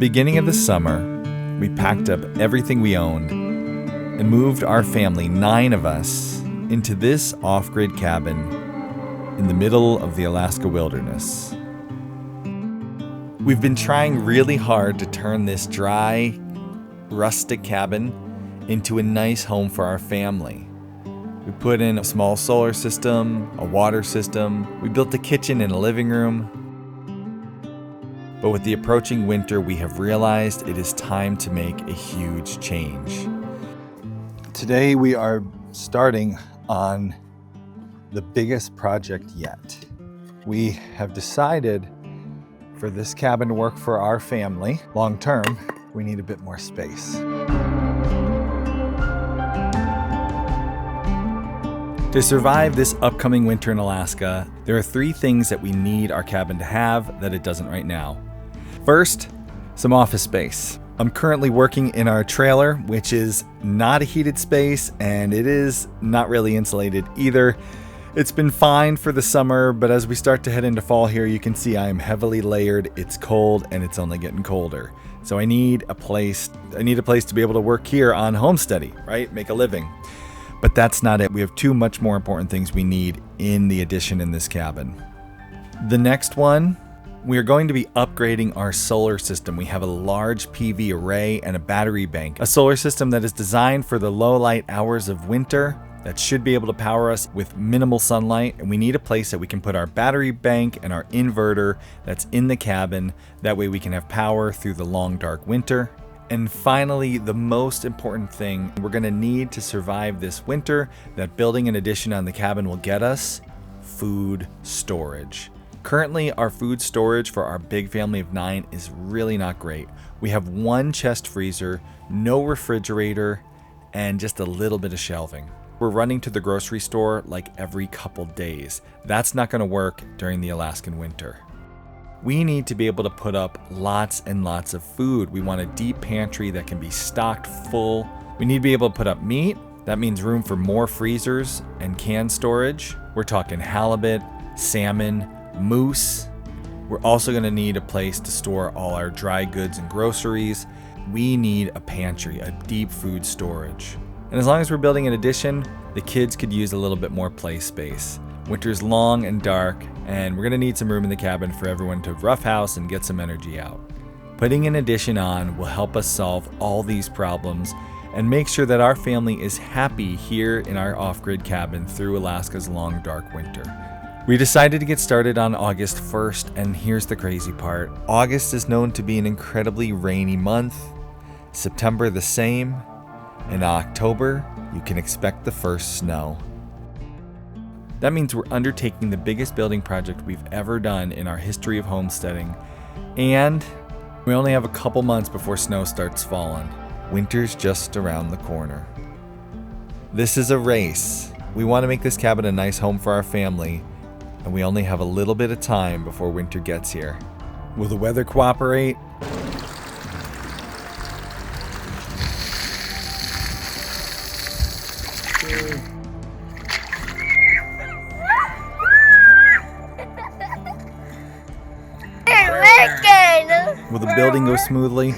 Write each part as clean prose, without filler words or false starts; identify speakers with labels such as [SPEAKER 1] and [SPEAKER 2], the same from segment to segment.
[SPEAKER 1] beginning of the summer, we packed up everything we owned and moved our family, 9 of us, into this off-grid cabin in the middle of the Alaska wilderness. We've been trying really hard to turn this dry, rustic cabin into a nice home for our family. We put in a small solar system, a water system. We built a kitchen and a living room. But with the approaching winter, we have realized it is time to make a huge change. Today we are starting on the biggest project yet. We have decided for this cabin to work for our family long term, we need a bit more space. To survive this upcoming winter in Alaska, there are 3 things that we need our cabin to have that it doesn't right now. First, some office space. I'm currently working in our trailer, which is not a heated space, and it is not really insulated either. It's been fine for the summer, but as we start to head into fall here, you can see I am heavily layered. It's cold and it's only getting colder. So I need a place to be able to work here on Homesteady, right? Make a living. But that's not it. We have 2 much more important things we need in the addition in this cabin. The next one, we are going to be upgrading our solar system. We have a large PV array and a battery bank. A solar system that is designed for the low light hours of winter that should be able to power us with minimal sunlight. And we need a place that we can put our battery bank and our inverter that's in the cabin. That way we can have power through the long dark winter. And finally, the most important thing we're gonna need to survive this winter that building an addition on the cabin will get us: food storage. Currently, our food storage for our big family of 9 is really not great. We have 1 chest freezer, no refrigerator, and just a little bit of shelving. We're running to the grocery store like every couple days. That's not gonna work during the Alaskan winter. We need to be able to put up lots and lots of food. We want a deep pantry that can be stocked full. We need to be able to put up meat. That means room for more freezers and can storage. We're talking halibut, salmon, moose. We're also gonna need a place to store all our dry goods and groceries. We need a pantry, a deep food storage. And as long as we're building an addition, the kids could use a little bit more play space. Winter's long and dark, and we're gonna need some room in the cabin for everyone to roughhouse and get some energy out. Putting an addition on will help us solve all these problems and make sure that our family is happy here in our off-grid cabin through Alaska's long, dark winter. We decided to get started on August 1st, and here's the crazy part. August is known to be an incredibly rainy month, September the same, in October, you can expect the first snow. That means we're undertaking the biggest building project we've ever done in our history of homesteading, and we only have a couple months before snow starts falling. Winter's just around the corner. This is a race. We want to make this cabin a nice home for our family, and we only have a little bit of time before winter gets here. Will the weather cooperate? Will the building go smoothly?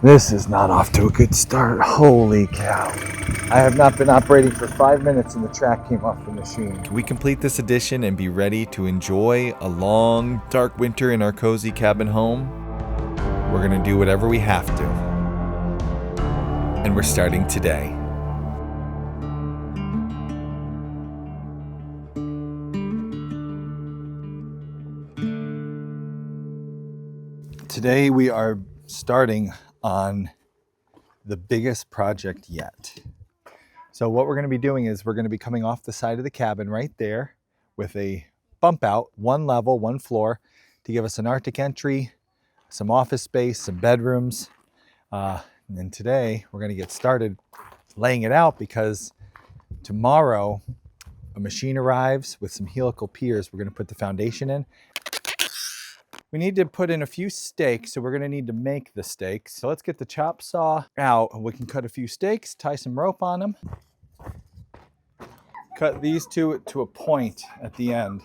[SPEAKER 1] This is not off to a good start. Holy cow. I have not been operating for 5 minutes and the track came off the machine. Can we complete this addition and be ready to enjoy a long, dark winter in our cozy cabin home? We're gonna do whatever we have to. And we're starting today. Today we are starting on the biggest project yet. So what we're going to be doing is we're going to be coming off the side of the cabin right there with a bump out, 1 level, 1 floor, to give us an Arctic entry, some office space, some bedrooms. And then today we're going to get started laying it out because tomorrow a machine arrives with some helical piers. We're going to put the foundation in. We need to put in a few stakes, so we're gonna need to make the stakes. So let's get the chop saw out and we can cut a few stakes, tie some rope on them. Cut these two to a point at the end.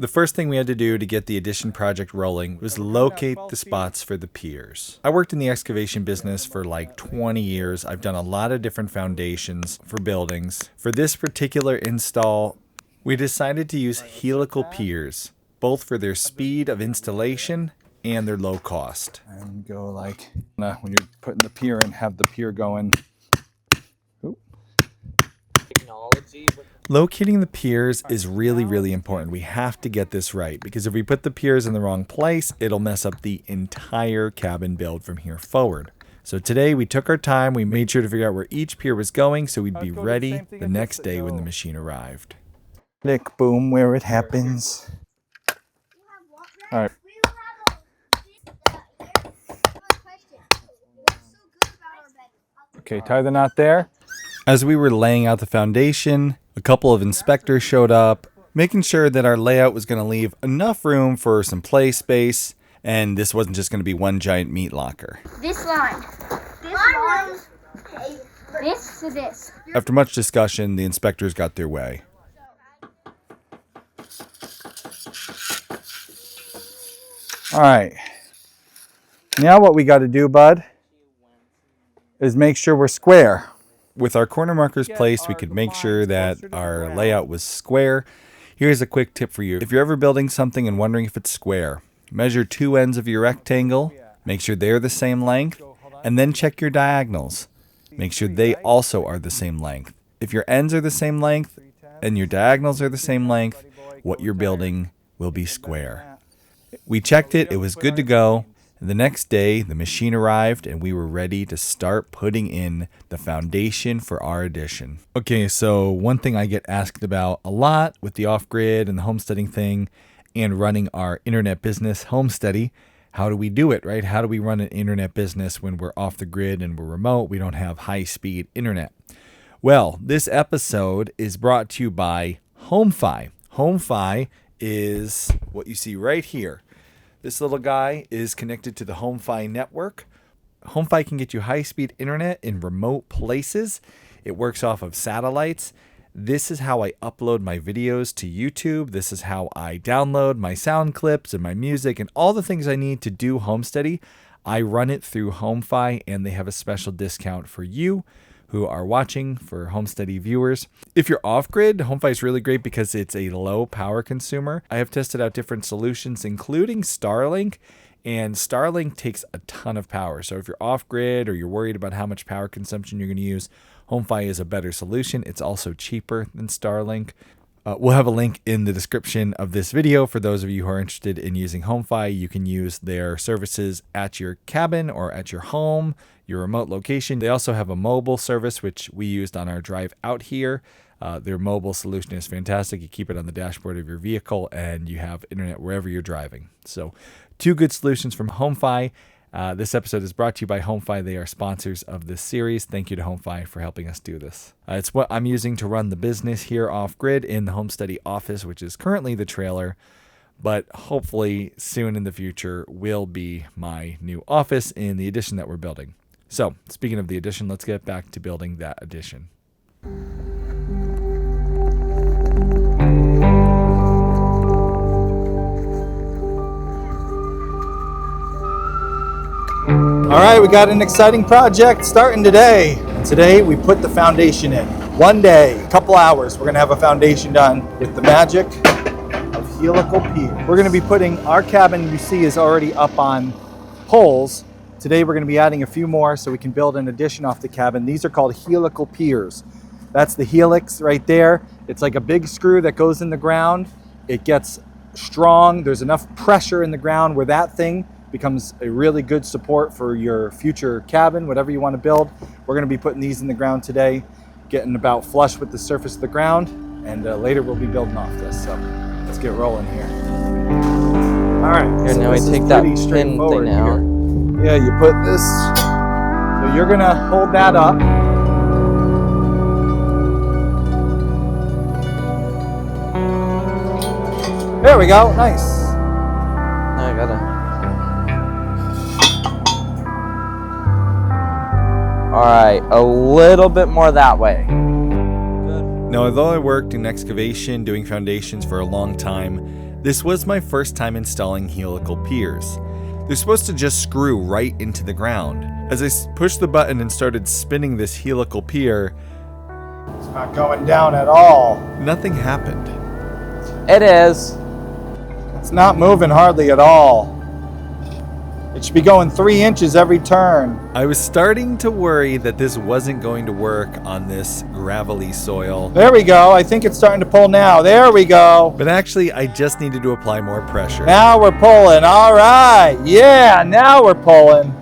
[SPEAKER 1] The first thing we had to do to get the addition project rolling was locate the spots for the piers. I worked in the excavation business for like 20 years. I've done a lot of different foundations for buildings. For this particular install, we decided to use helical piers, both for their speed of installation and their low cost. And go like, when you're putting the pier in, have the pier going. Locating the piers is really, really important. We have to get this right because if we put the piers in the wrong place, it'll mess up the entire cabin build from here forward. So today we took our time. We made sure to figure out where each pier was going so we'd be ready the next day when the machine arrived. Click, boom, where it happens. All right. Okay, tie the knot there. As we were laying out the foundation, a couple of inspectors showed up, making sure that our layout was going to leave enough room for some play space, and this wasn't just going to be one giant meat locker.
[SPEAKER 2] This line, this to this.
[SPEAKER 1] After much discussion, the inspectors got their way. All right. Now what we got to do, bud, is make sure we're square. With our corner markers placed, we could make sure that our layout was square. Here's a quick tip for you. If you're ever building something and wondering if it's square, measure two ends of your rectangle, make sure they're the same length, and then check your diagonals. Make sure they also are the same length. If your ends are the same length and your diagonals are the same length, what you're building will be square. We checked it, it was good to go. The next day, the machine arrived and we were ready to start putting in the foundation for our addition. Okay, so one thing I get asked about a lot with the off-grid and the homesteading thing and running our internet business, Homesteady, how do we do it, right? How do we run an internet business when we're off the grid and we're remote? We don't have high-speed internet. Well, this episode is brought to you by HomeFi. HomeFi is what you see right here. This little guy is connected to the HomeFi network. HomeFi can get you high-speed internet in remote places. It works off of satellites. This is how I upload my videos to YouTube. This is how I download my sound clips and my music and all the things I need to do Homesteady. I run it through HomeFi, and they have a special discount for you who are watching, for Homesteady viewers. If you're off-grid, HomeFi is really great because it's a low power consumer. I have tested out different solutions, including Starlink, and Starlink takes a ton of power. So if you're off-grid or you're worried about how much power consumption you're going to use, HomeFi is a better solution. It's also cheaper than Starlink. We'll have a link in the description of this video for those of you who are interested in using HomeFi. You can use their services at your cabin or at your home, your remote location. They also have a mobile service, which we used on our drive out here. Their mobile solution is fantastic. You keep it on the dashboard of your vehicle and you have internet wherever you're driving. So 2 good solutions from HomeFi. This episode is brought to you by HomeFi. They are sponsors of this series. Thank you to HomeFi for helping us do this. It's what I'm using to run the business here off-grid in the Homesteady office, which is currently the trailer, but hopefully soon in the future will be my new office in the addition that we're building. So, speaking of the addition, let's get back to building that addition. All right, we got an exciting project starting today. Today we put the foundation in. One day, a couple hours, we're gonna have a foundation done with the magic of helical pier. We're gonna be putting our cabin, you see, is already up on poles. Today we're gonna be adding a few more so we can build an addition off the cabin. These are called helical piers. That's the helix right there. It's like a big screw that goes in the ground. It gets strong. There's enough pressure in the ground where that thing becomes a really good support for your future cabin, whatever you want to build. We're going to be putting these in the ground today, getting about flush with the surface of the ground, and later we'll be building off this. So let's get rolling here. All right.
[SPEAKER 3] Here,
[SPEAKER 1] so
[SPEAKER 3] now we take that pin thing out.
[SPEAKER 1] Yeah, you put this. So you're going to hold that up. There we go. Nice.
[SPEAKER 3] Now I gotta. All right, a little bit more that way. Good.
[SPEAKER 1] Now, although I worked in excavation, doing foundations for a long time, This was my first time installing helical piers. They're supposed to just screw right into the ground. As I pushed the button and started spinning this helical pier,
[SPEAKER 4] it's not going down at all.
[SPEAKER 1] nothing happened.
[SPEAKER 3] It is.
[SPEAKER 4] It's not moving hardly at all. It should be going 3 inches every turn.
[SPEAKER 1] I was starting to worry that this wasn't going to work on this gravelly soil.
[SPEAKER 4] There we go. I think it's starting to pull now. There we go.
[SPEAKER 1] But actually, I just needed to apply more pressure.
[SPEAKER 4] Now we're pulling. All right. Yeah, now we're pulling.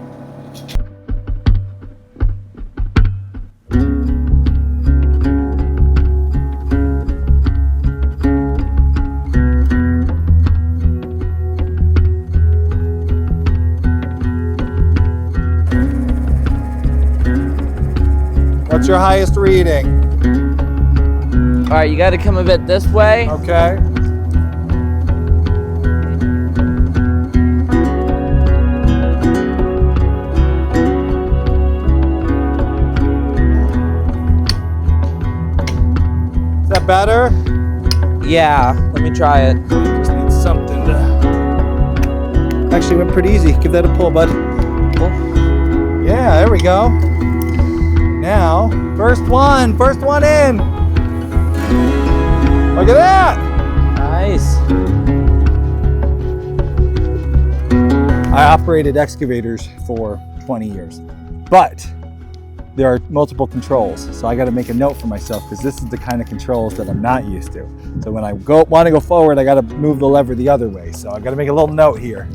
[SPEAKER 4] What's your highest reading?
[SPEAKER 3] All right, you got to come a bit this way.
[SPEAKER 4] Okay. Is that better?
[SPEAKER 3] Yeah, let me try it.
[SPEAKER 4] Just need something to... Actually went pretty easy. Give that a pull, bud. Yeah, there we go. Now, first one in. Look at that.
[SPEAKER 3] Nice.
[SPEAKER 4] I operated excavators for 20 years, but there are multiple controls. So I got to make a note for myself because this is the kind of controls that I'm not used to. So when I want to go forward, I got to move the lever the other way. So I got to make a little note here.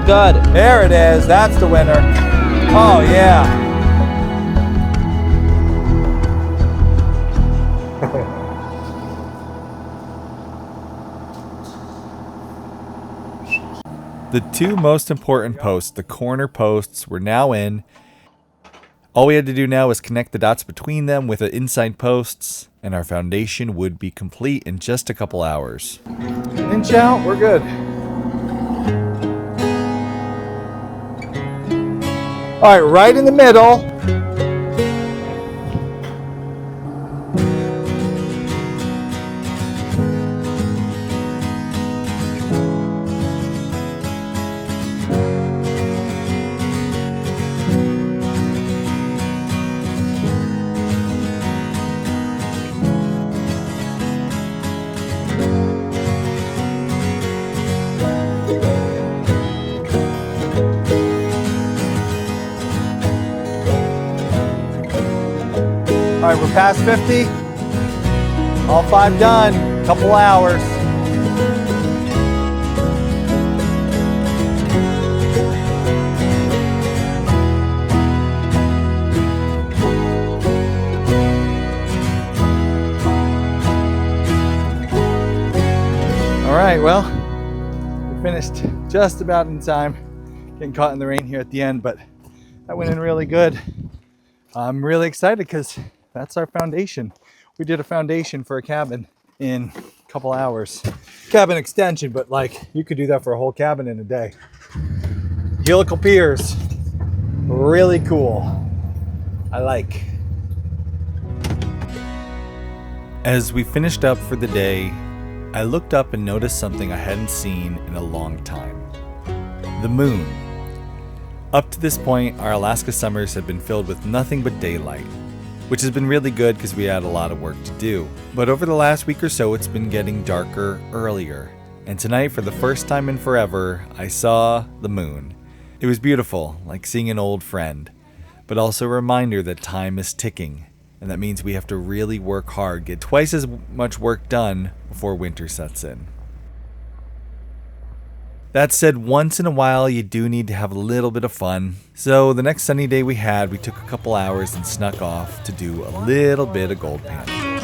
[SPEAKER 3] Good.
[SPEAKER 4] There it is. That's the winner. Oh, yeah.
[SPEAKER 1] The two most important posts, the corner posts, were now in. All we had to do now was connect the dots between them with the inside posts, and our foundation would be complete in just a couple hours.
[SPEAKER 4] Inch out, we're good. All right, right in the middle. All right, we're past 50. All 5 done. Couple hours. All right, well, we finished just about in time. Getting caught in the rain here at the end, but that went in really good. I'm really excited because that's our foundation. We did a foundation for a cabin in a couple hours. Cabin extension, but like you could do that for a whole cabin in a day. Helical piers, really cool. I like.
[SPEAKER 1] As we finished up for the day, I looked up and noticed something I hadn't seen in a long time. The moon. Up to this point, our Alaska summers have been filled with nothing but daylight, which has been really good because we had a lot of work to do. But over the last week or so, it's been getting darker earlier. And tonight, for the first time in forever, I saw the moon. It was beautiful, like seeing an old friend, but also a reminder that time is ticking. And that means we have to really work hard, get twice as much work done before winter sets in. That said, once in a while you do need to have a little bit of fun. So the next sunny day we had, we took a couple hours and snuck off to do a little bit of gold panning.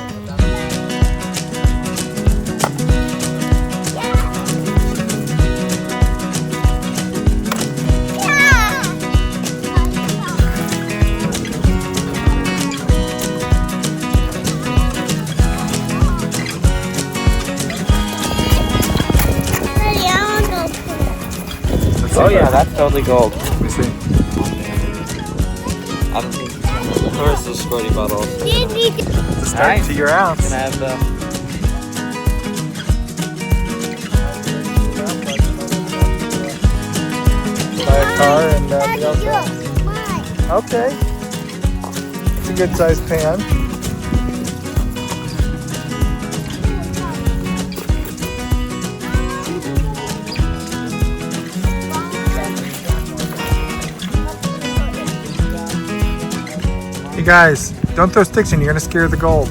[SPEAKER 3] Oh yeah, that's totally gold.
[SPEAKER 4] Let me see.
[SPEAKER 3] I don't think. Where's the squirty bottle?
[SPEAKER 4] It's a start to your ounce.
[SPEAKER 3] Can I have the?
[SPEAKER 4] Buy a car and be all set. Okay. It's a good sized pan. Hey guys, don't throw sticks in, you're gonna scare the gold.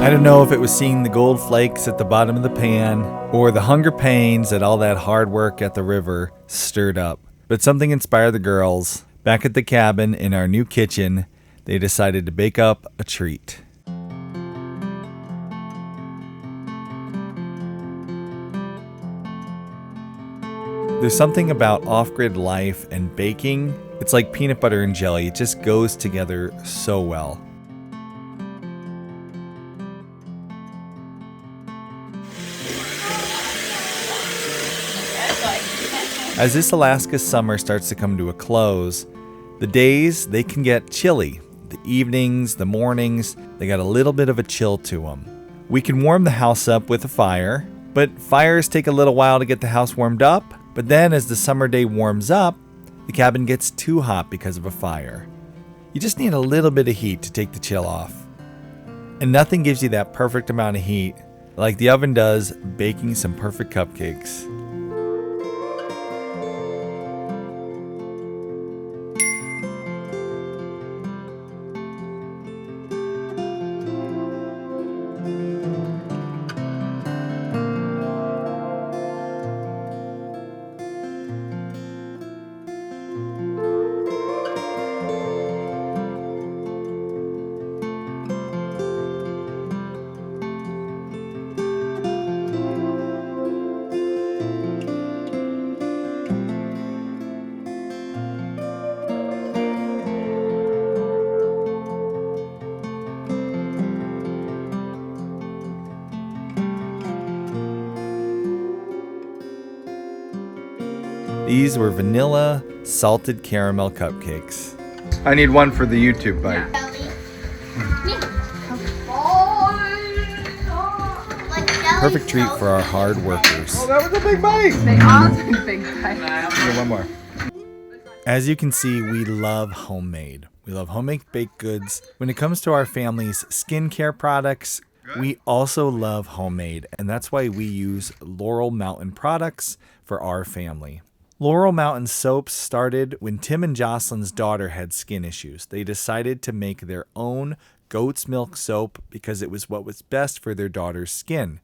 [SPEAKER 4] I don't know if it was seeing the gold flakes at the bottom of the pan or the hunger pains that all that hard work at the river stirred up. But something inspired the girls. Back at the cabin in our new kitchen, they decided to bake up a treat. There's something about off-grid life and baking. It's like peanut butter and jelly. It just goes together so well. As this Alaska summer starts to come to a close, the days, they can get chilly. The evenings, the mornings, they got a little bit of a chill to them. We can warm the house up with a fire, but fires take a little while to get the house warmed up. But then as the summer day warms up, the cabin gets too hot because of a fire. You just need a little bit of heat to take the chill off. And nothing gives you that perfect amount of heat like the oven does baking some perfect cupcakes. These were vanilla salted caramel cupcakes. I need one for the YouTube bite. Perfect treat for our hard workers. Oh, that was a big bite!
[SPEAKER 5] They all took big bites.
[SPEAKER 4] Here, one more.
[SPEAKER 1] As you can see, we love homemade. We love homemade baked goods. When it comes to our family's skincare products, we also love homemade, and that's why we use Laurel Mountain products for our family. Laurel Mountain soaps started when Tim and Jocelyn's daughter had skin issues. They decided to make their own goat's milk soap because it was what was best for their daughter's skin.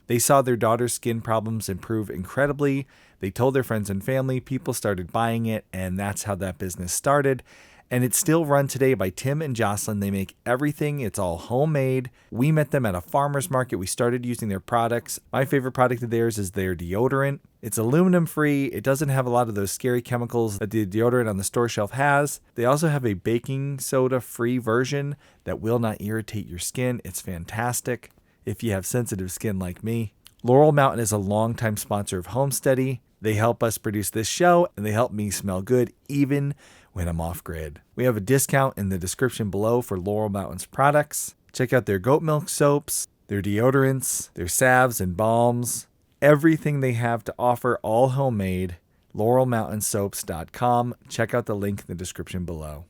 [SPEAKER 1] They saw their daughter's skin problems improve incredibly. They told their friends and family, people started buying it, and that's how that business started. And it's still run today by Tim and Jocelyn. They make everything. It's all homemade. We met them at a farmer's market. We started using their products. My favorite product of theirs is their deodorant. It's aluminum free. It doesn't have a lot of those scary chemicals that the deodorant on the store shelf has. They also have a baking soda free version that will not irritate your skin. It's fantastic if you have sensitive skin like me. Laurel Mountain is a longtime sponsor of Homesteady. They help us produce this show, and they help me smell good even when I'm off grid. We have a discount in the description below for Laurel Mountain's products. Check out their goat milk soaps, their deodorants, their salves and balms, everything they have to offer, all homemade. laurelmountainsoaps.com. Check out the link in the description below.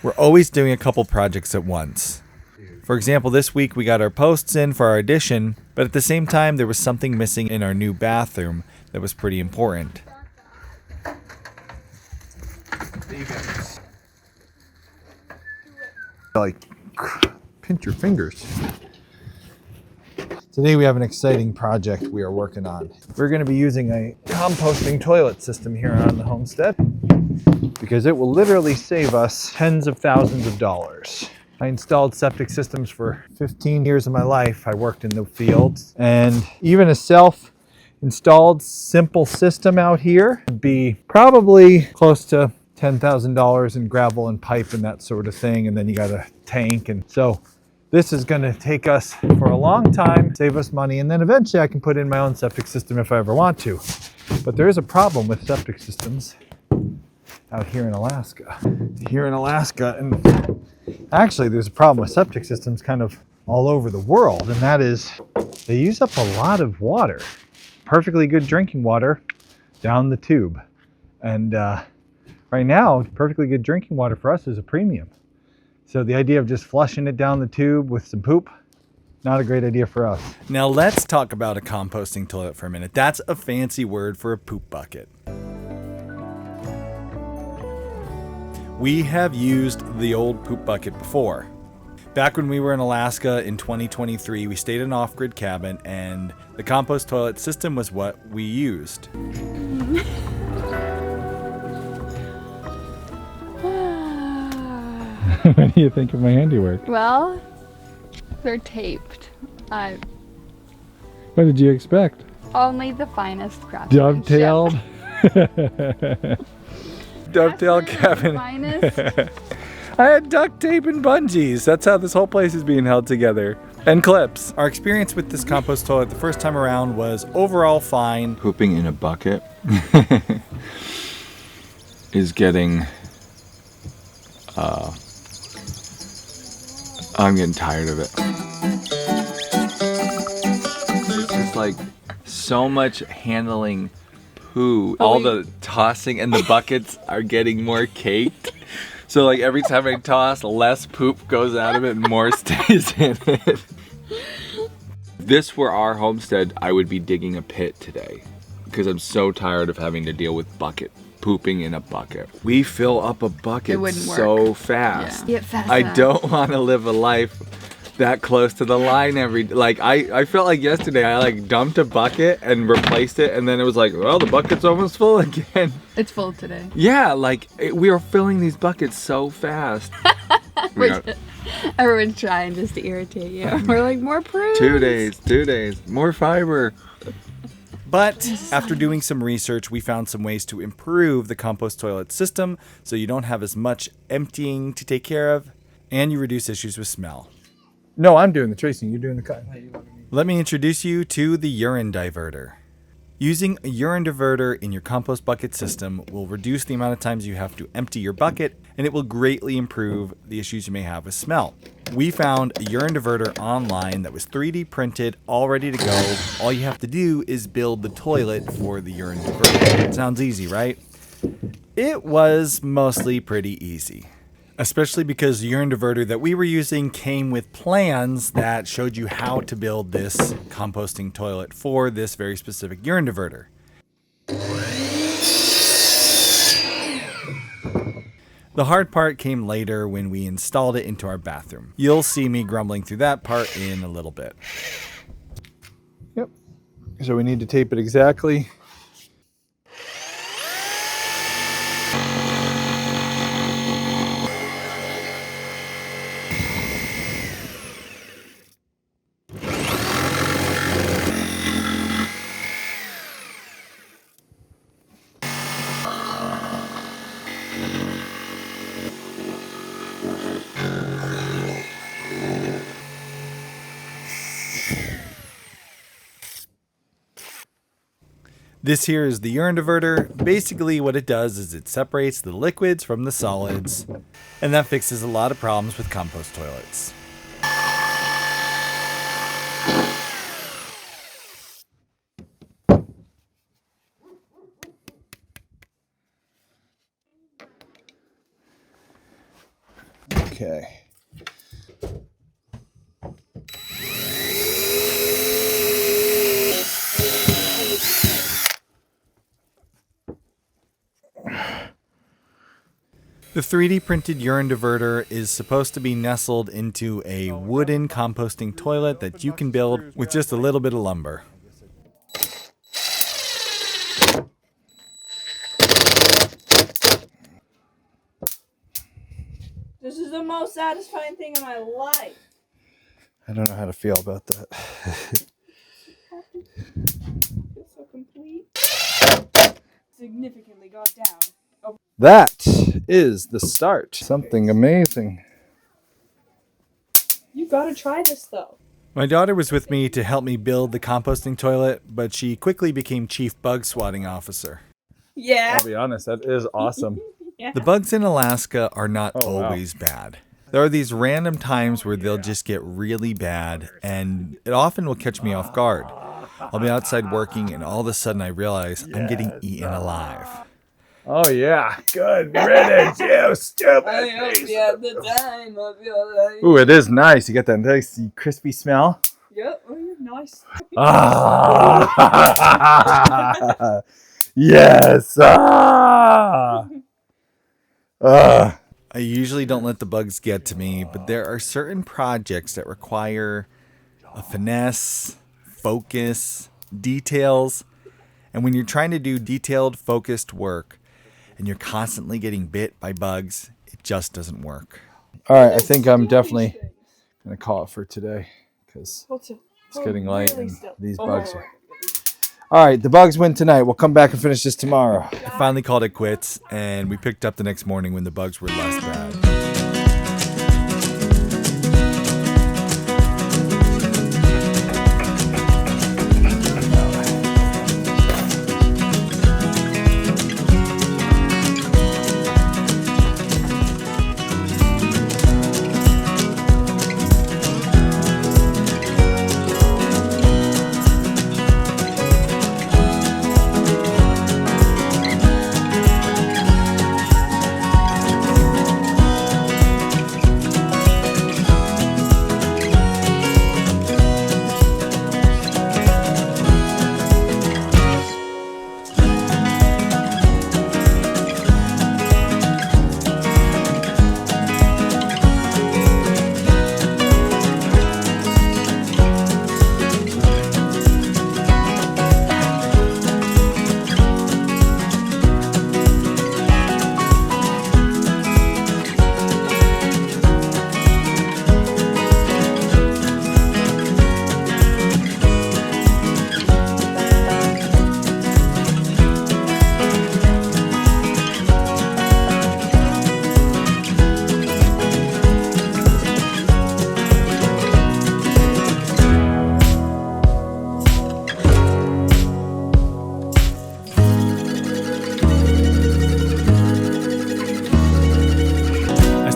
[SPEAKER 1] We're always doing a couple projects at once. For example, this week we got our posts in for our addition, but at the same time there was something missing in our new bathroom that was pretty important.
[SPEAKER 4] Like, pinch your fingers. Today we have an exciting project we are working on. We're going to be using a composting toilet system here on the homestead because it will literally save us tens of thousands of dollars. I installed septic systems for 15 years of my life. I worked in the fields, and even a self-installed simple system out here would be probably close to $10,000 in gravel and pipe and that sort of thing, and then you got a tank. And so this is going to take us for a long time, save us money, and then eventually I can put in my own septic system if I ever want to. But there is a problem with septic systems out here in Alaska. And actually there's a problem with septic systems kind of all over the world, and that is they use up a lot of water. Perfectly good drinking water down the tube. And right now, perfectly good drinking water for us is a premium. So the idea of just flushing it down the tube with some poop, not a great idea for us.
[SPEAKER 1] Now let's talk about a composting toilet for a minute. That's a fancy word for a poop bucket. We have used the old poop bucket before. Back when we were in Alaska in 2023, we stayed in an off-grid cabin, and the compost toilet system was what we used.
[SPEAKER 4] What do you think of my handiwork?
[SPEAKER 5] Well, they're taped.
[SPEAKER 4] What did you expect?
[SPEAKER 5] Only the finest craftsmanship.
[SPEAKER 4] Dovetailed? Dovetail cabin.
[SPEAKER 5] Finest.
[SPEAKER 1] I had duct tape and bungees. That's how this whole place is being held together. And clips. Our experience with this compost toilet the first time around was overall fine.
[SPEAKER 6] Pooping in a bucket is getting, I'm getting tired of it. There's just like so much handling poo. All the tossing and the buckets are getting more caked. So like every time I toss, less poop goes out of it and more stays in it. If this were our homestead, I would be digging a pit today because I'm so tired of having to deal with pooping in a bucket. We fill up a bucket so fast.
[SPEAKER 5] Yeah. Fast
[SPEAKER 6] I
[SPEAKER 5] enough.
[SPEAKER 6] don't want to live a life that close to the line I felt like yesterday I like dumped a bucket and replaced it, and then it was like, well, the bucket's almost full again.
[SPEAKER 5] It's full today.
[SPEAKER 6] Yeah, we are filling these buckets so fast.
[SPEAKER 5] Everyone's trying just to irritate you. We're like, more prunes.
[SPEAKER 6] 2 days, more fiber.
[SPEAKER 1] But after doing some research, we found some ways to improve the compost toilet system so you don't have as much emptying to take care of, and you reduce issues with smell.
[SPEAKER 4] No, I'm doing the tracing. You're doing the cutting.
[SPEAKER 1] Let me introduce you to the urine diverter. Using a urine diverter in your compost bucket system will reduce the amount of times you have to empty your bucket, and it will greatly improve the issues you may have with smell. We found a urine diverter online that was 3D printed, all ready to go. All you have to do is build the toilet for the urine diverter. Sounds easy, right? It was mostly pretty easy. Especially because the urine diverter that we were using came with plans that showed you how to build this composting toilet for this very specific urine diverter. The hard part came later when we installed it into our bathroom. You'll see me grumbling through that part in a little bit.
[SPEAKER 4] Yep. So we need to tape it exactly.
[SPEAKER 1] This here is the urine diverter. Basically what it does is it separates the liquids from the solids, and that fixes a lot of problems with compost toilets.
[SPEAKER 4] Okay.
[SPEAKER 1] The 3D printed urine diverter is supposed to be nestled into a wooden composting toilet that you can build with just a little bit of lumber.
[SPEAKER 7] This is the most satisfying thing in my life.
[SPEAKER 4] I don't know how to feel about that.
[SPEAKER 7] It's so complete. Significantly got down.
[SPEAKER 4] That is the start. Something amazing.
[SPEAKER 7] You gotta try this though.
[SPEAKER 1] My daughter was with me to help me build the composting toilet, but she quickly became chief bug swatting officer.
[SPEAKER 7] Yeah.
[SPEAKER 4] I'll be honest, that is awesome.
[SPEAKER 1] The bugs in Alaska are not
[SPEAKER 4] Oh, wow.
[SPEAKER 1] always bad. There are these random times where they'll just get really bad, and it often will catch me off guard. I'll be outside working, and all of a sudden I realize I'm getting eaten alive.
[SPEAKER 4] Oh yeah, good riddance, you stupid.
[SPEAKER 7] I hope you have the time of your life.
[SPEAKER 4] Ooh, it is nice. You get that nice crispy smell.
[SPEAKER 7] Yep, oh, you're nice.
[SPEAKER 4] Ah, yes.
[SPEAKER 1] I usually don't let the bugs get to me, but there are certain projects that require a finesse, focus, details, and when you're trying to do detailed, focused work, and you're constantly getting bit by bugs, it just doesn't work.
[SPEAKER 4] All right, I think I'm definitely gonna call it for today because it's getting late and these bugs are. All right, the bugs win tonight. We'll come back and finish this tomorrow.
[SPEAKER 1] I finally called it quits, and we picked up the next morning when the bugs were less bad.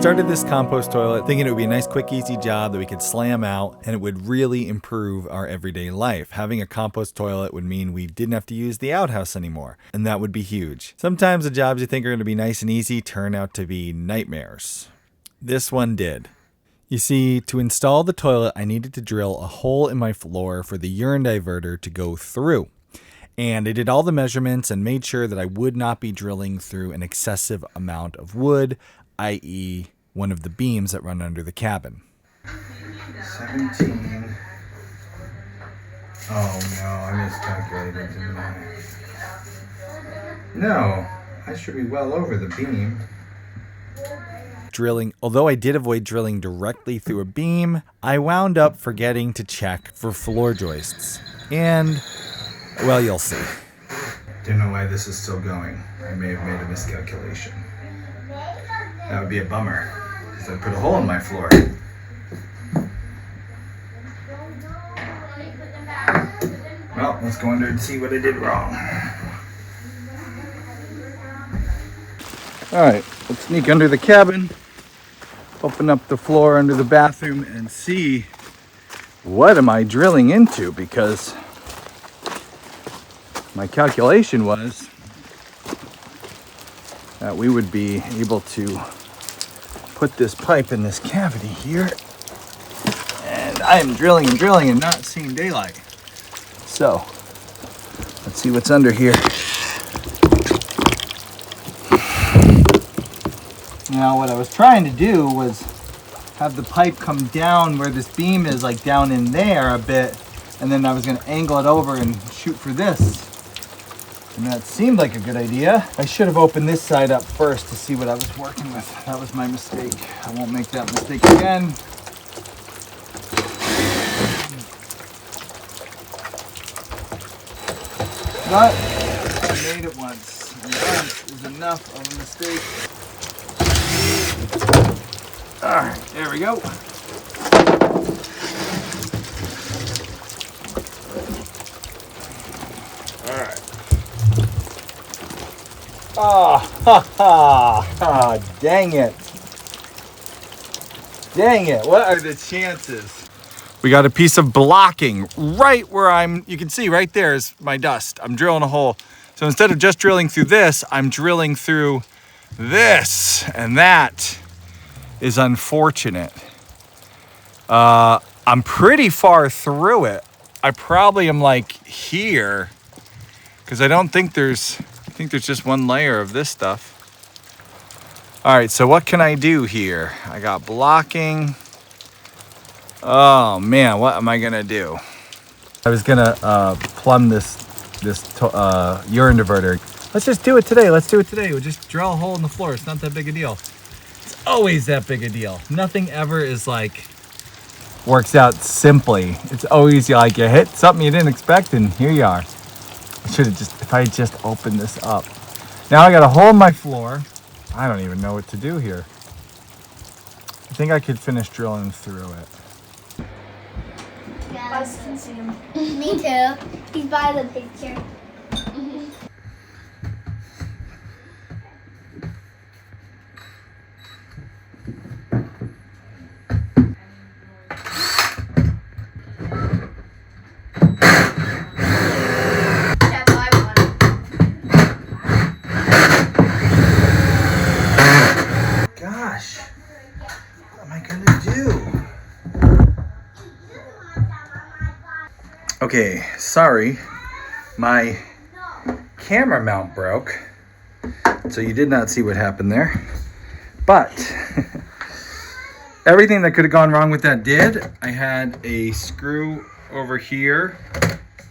[SPEAKER 1] Started this compost toilet thinking it would be a nice, quick, easy job that we could slam out and it would really improve our everyday life. Having a compost toilet would mean we didn't have to use the outhouse anymore, and that would be huge. Sometimes the jobs you think are going to be nice and easy turn out to be nightmares. This one did. You see, to install the toilet, I needed to drill a hole in my floor for the urine diverter to go through. And I did all the measurements and made sure that I would not be drilling through an excessive amount of wood, i.e., one of the beams that run under the cabin.
[SPEAKER 4] 17. Oh no, I miscalculated, didn't I? No, I should be well over the beam.
[SPEAKER 1] Drilling, although I did avoid drilling directly through a beam, I wound up forgetting to check for floor joists. And, well, you'll see.
[SPEAKER 4] Don't know why this is still going. I may have made a miscalculation. That would be a bummer, because I put a hole in my floor. Well, let's go under and see what I did wrong. Alright, let's sneak under the cabin, open up the floor under the bathroom, and see what am I drilling into, because my calculation was that we would be able to put this pipe in this cavity here, and I am drilling and drilling and not seeing daylight. So let's see what's under here. Now what I was trying to do was have the pipe come down where this beam is, like down in there a bit, and then I was going to angle it over and shoot for this. And that seemed like a good idea. I should have opened this side up first to see what I was working with. That was my mistake. I won't make that mistake again. But I made it once, and once is enough of a mistake.
[SPEAKER 6] Alright, there we go. Alright.
[SPEAKER 4] Oh, ha, ha, ha, dang it. Dang it, what are the chances? We got a piece of blocking right where you can see right there is my dust. I'm drilling a hole. So instead of just drilling through this, I'm drilling through this, and that is unfortunate. I'm pretty far through it. I probably am like here, because I think there's just one layer of this stuff. All right, so what can I do here? I got blocking. Oh man, what am I gonna do? I was gonna plumb this urine diverter. Let's just do it today. Let's do it today. We'll just drill a hole in the floor. It's not that big a deal. It's always that big a deal. Nothing ever is like works out simply. It's always like you hit something you didn't expect, and here you are. If I had just opened this up. Now I got a hole in my floor. I don't even know what to do here. I think I could finish drilling through it.
[SPEAKER 2] Buzz can see him. Me too. He's by the picture.
[SPEAKER 4] Gosh, what am I gonna do? Okay, sorry, my camera mount broke, so you did not see what happened there, but everything that could have gone wrong with that did. I had a screw over here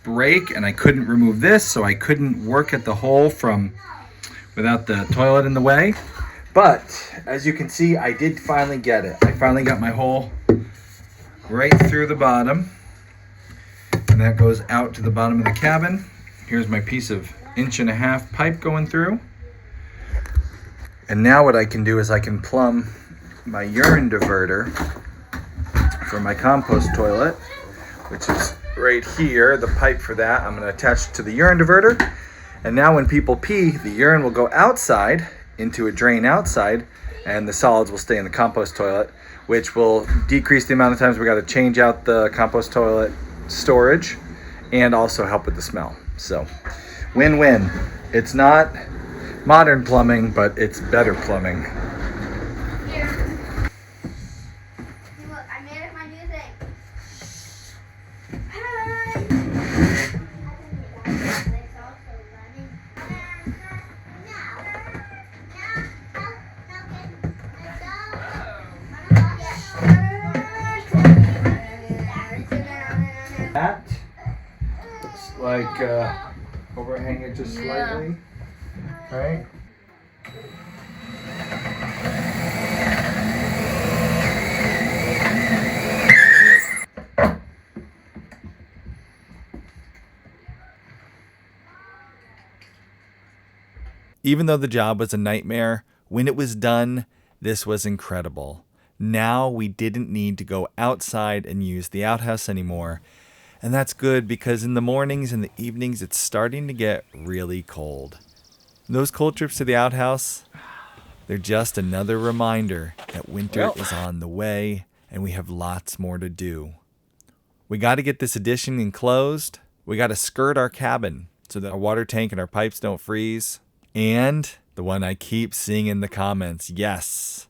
[SPEAKER 4] break, and I couldn't remove this, so I couldn't work at the hole without the toilet in the way. But as you can see, I did finally get it. I finally got my hole right through the bottom, and that goes out to the bottom of the cabin. Here's my piece of 1.5 inch pipe going through. And now what I can do is I can plumb my urine diverter for my compost toilet, which is right here. The pipe for that, I'm gonna attach to the urine diverter. And now when people pee, the urine will go outside into a drain outside, and the solids will stay in the compost toilet, which will decrease the amount of times we got to change out the compost toilet storage and also help with the smell. So win-win. It's not modern plumbing, but it's better plumbing.
[SPEAKER 2] Here. Look, I made it my new thing.
[SPEAKER 4] That looks like overhang it just slightly, right?
[SPEAKER 1] Even though the job was a nightmare, when it was done, this was incredible. Now we didn't need to go outside and use the outhouse anymore. And that's good because in the mornings and the evenings, it's starting to get really cold. Those cold trips to the outhouse, they're just another reminder that winter is on the way and we have lots more to do. We got to get this addition enclosed. We got to skirt our cabin so that our water tank and our pipes don't freeze. And the one I keep seeing in the comments, yes.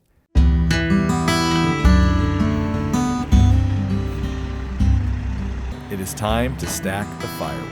[SPEAKER 1] It is time to stack the firewood.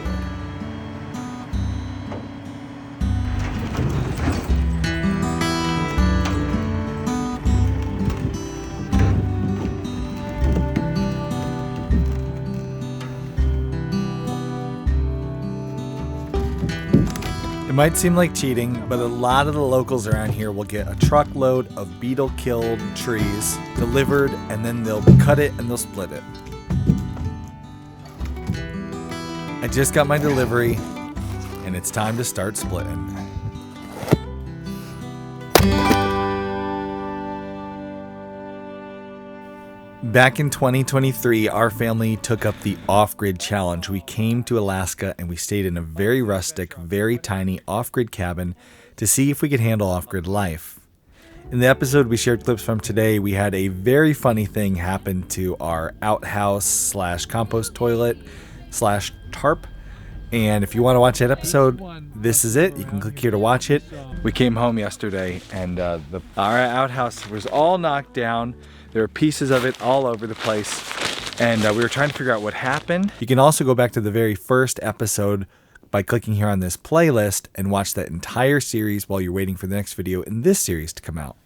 [SPEAKER 1] It might seem like cheating, but a lot of the locals around here will get a truckload of beetle-killed trees delivered, and then they'll cut it and they'll split it. I just got my delivery, and it's time to start splitting. Back in 2023, our family took up the off-grid challenge. We came to Alaska and we stayed in a very rustic, very tiny off-grid cabin to see if we could handle off-grid life. In the episode we shared clips from today, we had a very funny thing happen to our outhouse slash compost toilet slash tarp. And if you want to watch that episode, this is it. You can click here to watch it. We came home yesterday and our outhouse was all knocked down. There were pieces of it all over the place. And we were trying to figure out what happened. You can also go back to the very first episode by clicking here on this playlist and watch that entire series while you're waiting for the next video in this series to come out.